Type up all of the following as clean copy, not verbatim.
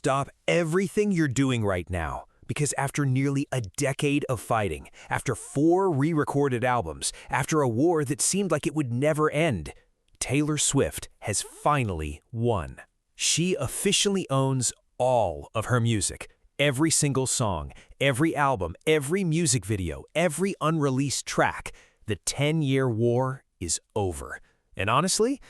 stop everything you're doing right now. Because after nearly a decade of fighting, after 4 re-recorded albums, after a war that seemed like it would never end, Taylor Swift has finally won. She officially owns all of her music. Every single song, every album, every music video, every unreleased track. The 10-year war is over. And honestly,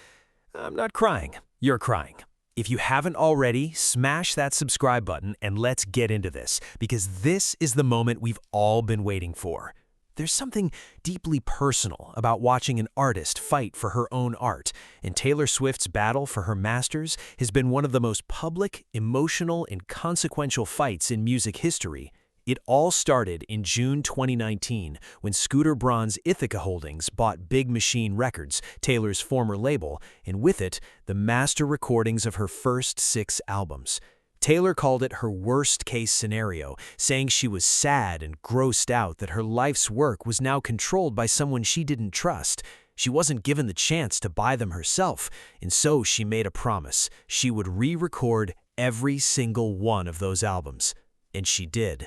I'm not crying. You're crying. If you haven't already, smash that subscribe button and let's get into this, because this is the moment we've all been waiting for. There's something deeply personal about watching an artist fight for her own art, and Taylor Swift's battle for her masters has been one of the most public, emotional, and consequential fights in music history. It all started in June 2019 when Scooter Braun's Ithaca Holdings bought Big Machine Records, Taylor's former label, and with it, the master recordings of her first 6 albums. Taylor called it her worst-case scenario, saying she was sad and grossed out that her life's work was now controlled by someone she didn't trust. She wasn't given the chance to buy them herself, and so she made a promise. She would re-record every single one of those albums. And she did.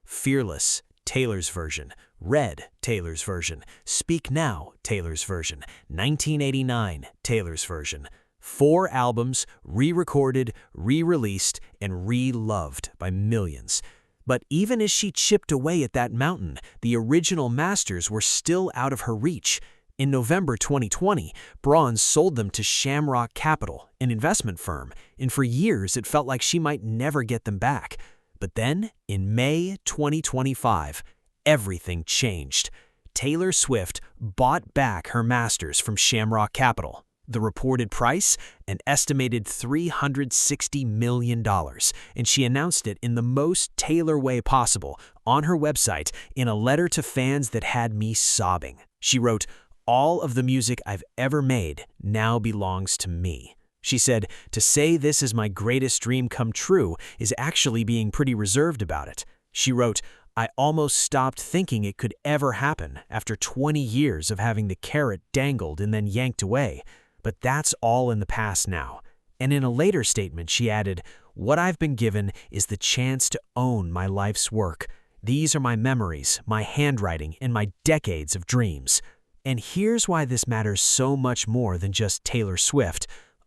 Fearless, Taylor's version. Red, Taylor's version. Speak Now, Taylor's version. 1989, Taylor's version. 4 albums, re-recorded, re-released, and re-loved by millions. But even as she chipped away at that mountain, the original masters were still out of her reach. In November 2020, Braun sold them to Shamrock Capital, an investment firm, and for years it felt like she might never get them back. But then, in May 2025, everything changed. Taylor Swift bought back her masters from Shamrock Capital. The reported price? An estimated $360 million, and she announced it in the most Taylor way possible, on her website, in a letter to fans that had me sobbing. She wrote, "All of the music I've ever made now belongs to me." She said, "To say this is my greatest dream come true is actually being pretty reserved about it." She wrote, "I almost stopped thinking it could ever happen after 20 years of having the carrot dangled and then yanked away. But that's all in the past now." And in a later statement, she added, "What I've been given is the chance to own my life's work. These are my memories, my handwriting, and my decades of dreams." And here's why this matters so much more than just Taylor Swift.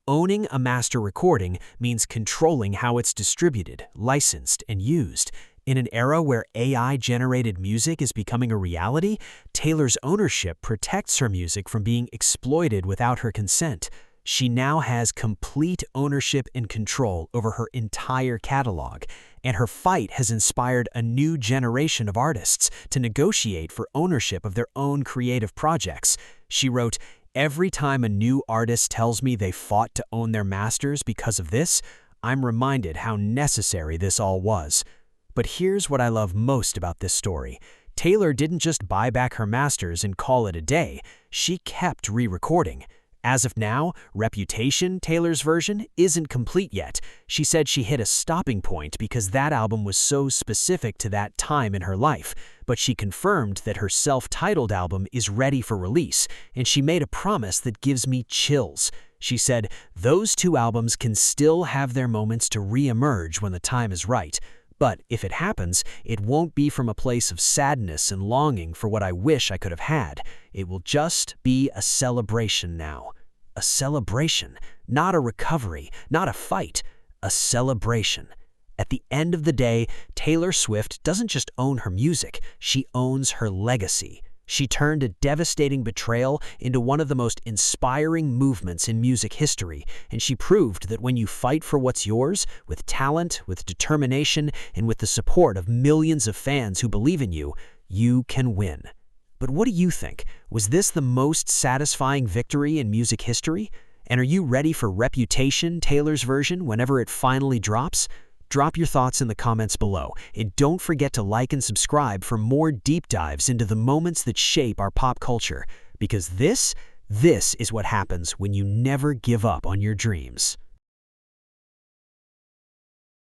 Owning a master recording means controlling how it's distributed, licensed, and used. In an era where AI-generated music is becoming a reality, Taylor's ownership protects her music from being exploited without her consent. She now has complete ownership and control over her entire catalog, and her fight has inspired a new generation of artists to negotiate for ownership of their own creative projects. She wrote, "Every time a new artist tells me they fought to own their masters because of this, I'm reminded how necessary this all was." But here's what I love most about this story. Taylor didn't just buy back her masters and call it a day. She kept re-recording. As of now, Reputation, Taylor's version, isn't complete yet. She said she hit a stopping point because that album was so specific to that time in her life. But she confirmed that her self-titled album is ready for release, and she made a promise that gives me chills. She said, "Those 2 albums can still have their moments to re-emerge when the time is right. But if it happens, it won't be from a place of sadness and longing for what I wish I could have had. It will just be a celebration now." A celebration, not a recovery, not a fight, a celebration. At the end of the day, Taylor Swift doesn't just own her music, she owns her legacy. She turned a devastating betrayal into one of the most inspiring movements in music history, and she proved that when you fight for what's yours, with talent, with determination, and with the support of millions of fans who believe in you, you can win. But what do you think? Was this the most satisfying victory in music history? And are you ready for Reputation, Taylor's version, whenever it finally drops? Drop your thoughts in the comments below, and don't forget to like and subscribe for more deep dives into the moments that shape our pop culture, because this is what happens when you never give up on your dreams.